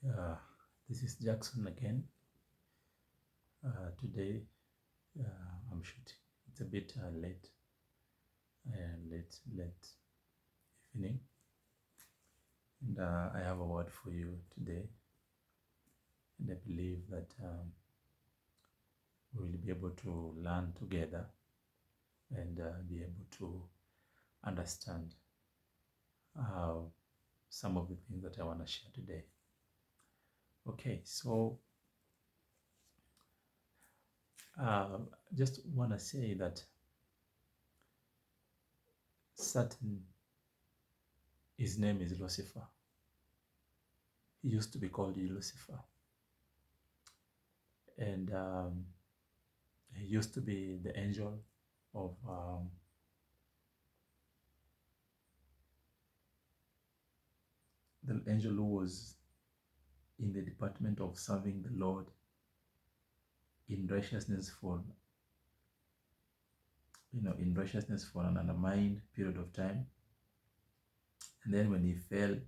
Uh, this is Jackson again. Today I'm shooting. It's a bit late evening, and I have a word for you today. And I believe that we will be able to learn together and be able to understand some of the things that I want to share today. Okay, so just want to say that Satan, his name is Lucifer. He used to be called Lucifer. And he used to be the angel of the angel who was in the department of serving the Lord in righteousness for an undetermined period of time. And then when he fell,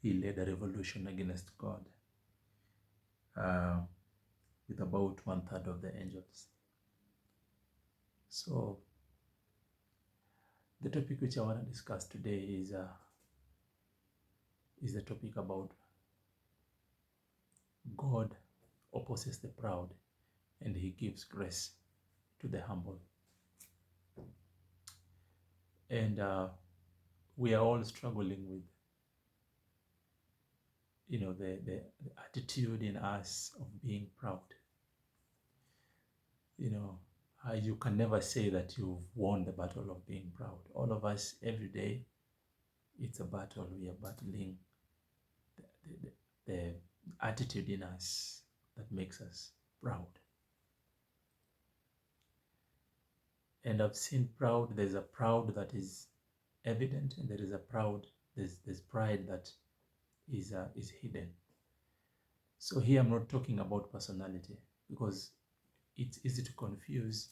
he led a revolution against God with about 1/3 of the angels. So the topic which I want to discuss today is the topic about God opposes the proud and he gives grace to the humble. And we are all struggling with the attitude in us of being proud. You can never say that you've won the battle of being proud. All of us, every day, it's a battle. We are battling the attitude in us that makes us proud. And I've seen proud. There's a proud that is evident, and there is a proud. There's pride that is hidden. So here I'm not talking about personality, because it's easy to confuse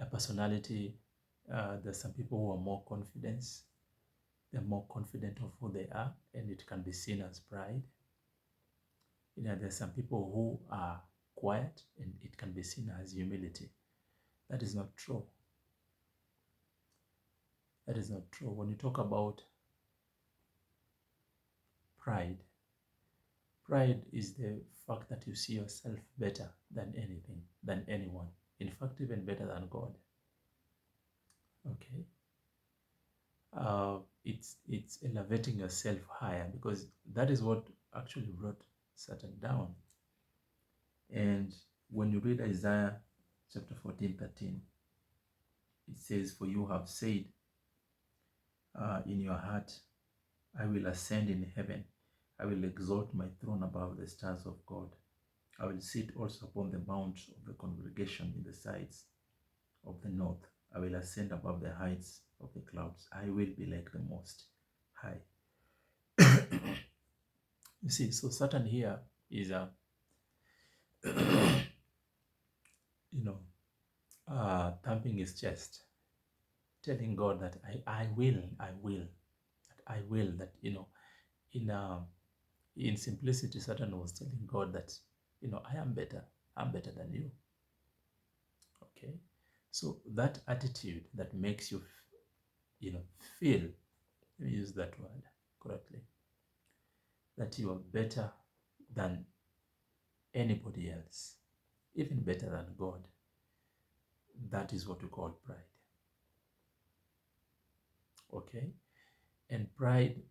a personality. There's some people who are more confident. They're more confident of who they are, and it can be seen as pride. There's some people who are quiet, and it can be seen as humility. That is not true. That is not true. When you talk about pride is the fact that you see yourself better than anything, than anyone. In fact, even better than God. Okay. It's elevating yourself higher, because that is what actually brought Satan down. And when you read Isaiah chapter 14:13, it says, "For you have said in your heart, I will ascend in heaven. I will exalt my throne above the stars of God. I will sit also upon the mount of the congregation in the sides of the north. I will ascend above the heights of the clouds. I will be like the Most High." You see, so Satan here is thumping his chest, telling God that I will, that in simplicity, Satan was telling God that I'm better than you. Okay, so that attitude that makes you feel, let me use that word correctly, that you are better than anybody else, even better than God. That is what we call pride. Okay, and pride,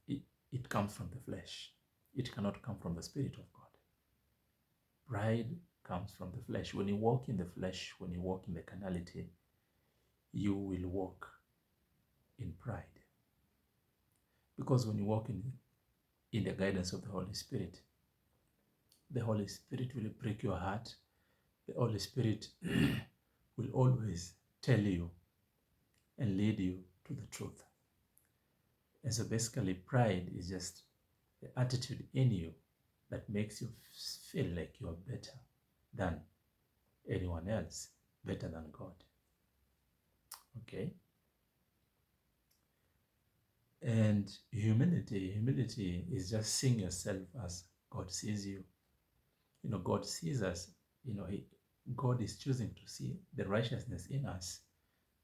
it comes from the flesh. It cannot come from the Spirit of God. Pride comes from the flesh. When you walk in the flesh, when you walk in the carnality, you will walk in pride. Because when you walk in the guidance of the Holy Spirit will break your heart. The Holy Spirit will always tell you and lead you to the truth. And so basically, pride is just the attitude in you that makes you feel like you are better than anyone else, better than God. Okay? And humility is just seeing yourself as God sees you. God sees us. God is choosing to see the righteousness in us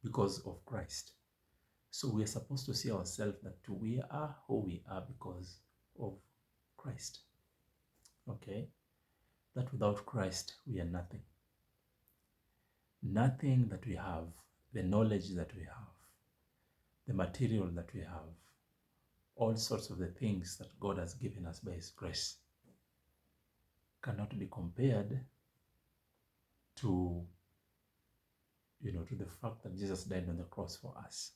because of Christ. So we are supposed to see ourselves that we are who we are because of Christ. Okay? That without Christ, we are nothing. Nothing that we have, the knowledge that we have, the material that we have, all sorts of the things that God has given us by His grace cannot be compared to, to the fact that Jesus died on the cross for us.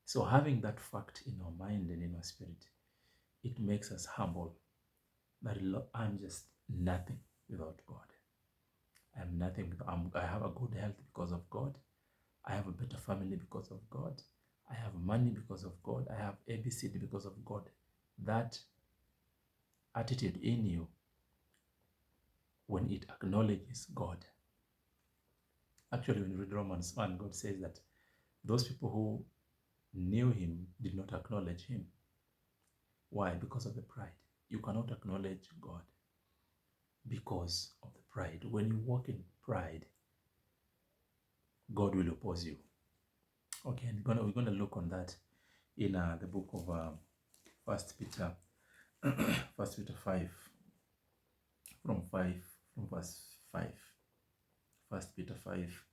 So having that fact in our mind and in our spirit, it makes us humble. That I'm just nothing without God. I'm nothing. I have a good health because of God. I have a better family because of God. I have money because of God. I have ABCD because of God. That attitude in you, when it acknowledges God. Actually, when you read Romans 1, God says that those people who knew Him did not acknowledge Him. Why? Because of the pride. You cannot acknowledge God because of the pride. When you walk in pride, God will oppose you. Okay, and we're going to look on that in the book of 1 Peter, 1 Peter 5, from verse 5. 1 Peter 5,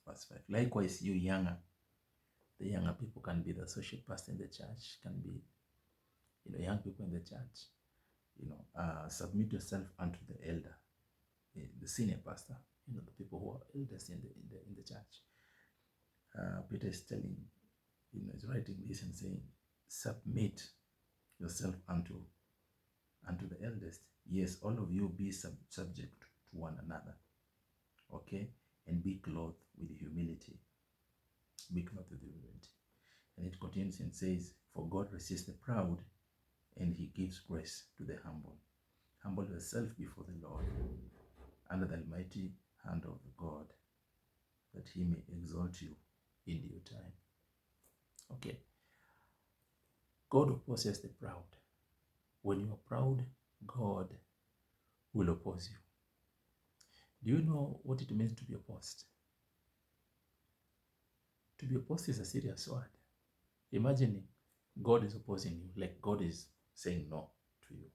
verse 5. Likewise, you the younger people can be the associate pastor in the church, can be, young people in the church. Submit yourself unto the elder, the senior pastor, the people who are elders in the church. Peter is telling, is writing this and saying, submit yourself unto the eldest. Yes, all of you be subject to one another. Okay? And be clothed with humility. Be clothed with humility. And it continues and says, for God resists the proud, and He gives grace to the humble. Humble yourself before the Lord, under the almighty hand of God, that He may exalt you in due time. Okay. God opposes the proud. When you are proud, God will oppose you. Do you know what it means to be opposed? To be opposed is a serious word. Imagine God is opposing you, like God is saying no to you.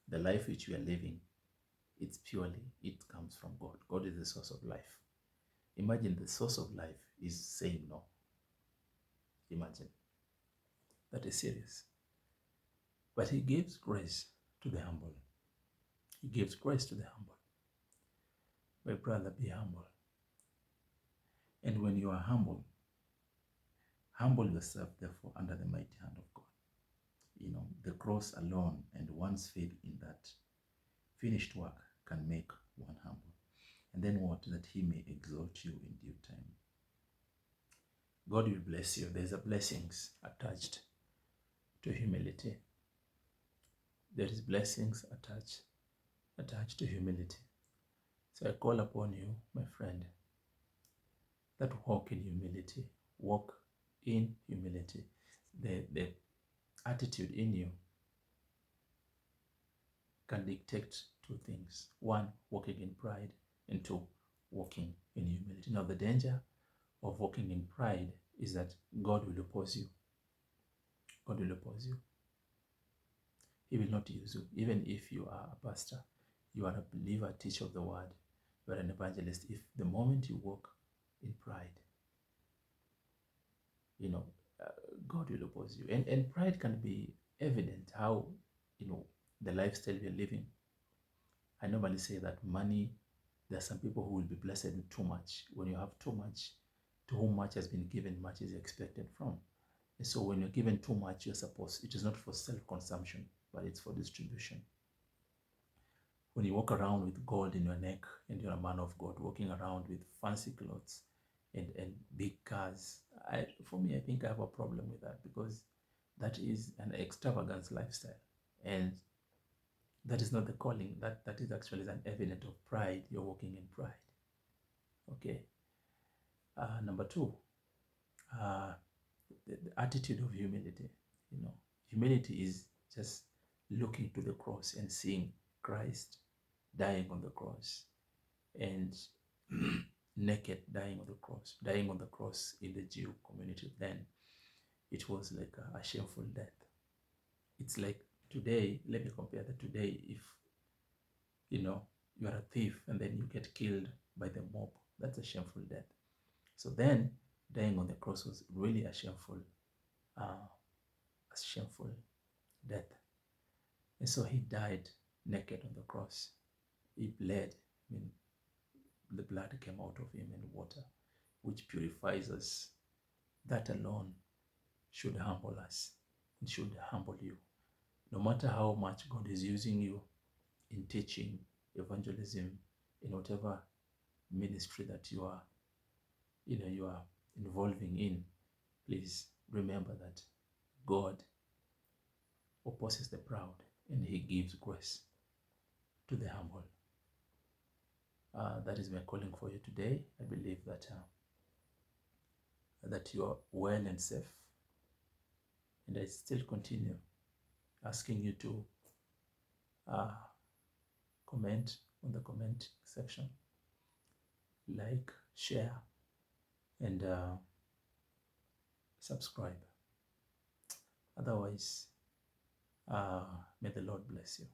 The life which you are living, it comes from God. God is the source of life. Imagine the source of life is saying no. Imagine. That is serious. But He gives grace to the humble. He gives grace to the humble. My brother, be humble. And when you are humble yourself, therefore, under the mighty hand of God. The cross alone and one's faith in that finished work can make one humble. And then what? That He may exalt you in due time. God will bless you. There's a blessings attached to humility. There is blessings attached to humility. So I call upon you, my friend, that walk in humility. Walk in humility. The attitude in you can dictate two things. One, walking in pride, and two, walking in humility. Now, the danger of walking in pride is that God will oppose you. God will oppose you. He will not use you. Even if you are a pastor, you are a believer, teacher of the word, you are an evangelist. If the moment you walk in pride, God will oppose you. And pride can be evident how, the lifestyle we are living. I normally say that money, there are some people who will be blessed with too much. When you have too much, to whom much has been given, much is expected from. And so when you're given too much, it is not for self-consumption, but it's for distribution. When you walk around with gold in your neck and you're a man of God, walking around with fancy clothes and big cars, for me, I think I have a problem with that, because that is an extravagance lifestyle. And that is not the calling. That is actually an evidence of pride. You're walking in pride. Okay. Number two, the attitude of humility. You know, humility is just looking to the cross and seeing Christ dying on the cross, and naked, dying on the cross in the Jew community. Then it was like a shameful death. It's like today, let me compare that today. If, you know, you are a thief and then you get killed by the mob, that's a shameful death. So then dying on the cross was really a shameful death. And so he died naked on the cross. He bled. I mean, the blood came out of him and water, which purifies us. That alone should humble us. It should humble you. No matter how much God is using you in teaching, evangelism, in whatever ministry that you are involving in, please remember that God opposes the proud and he gives grace to the humble. That is my calling for you today. I believe that that you are well and safe, and I still continue asking you to comment on the comment section, like, share, and subscribe. Otherwise, may the Lord bless you.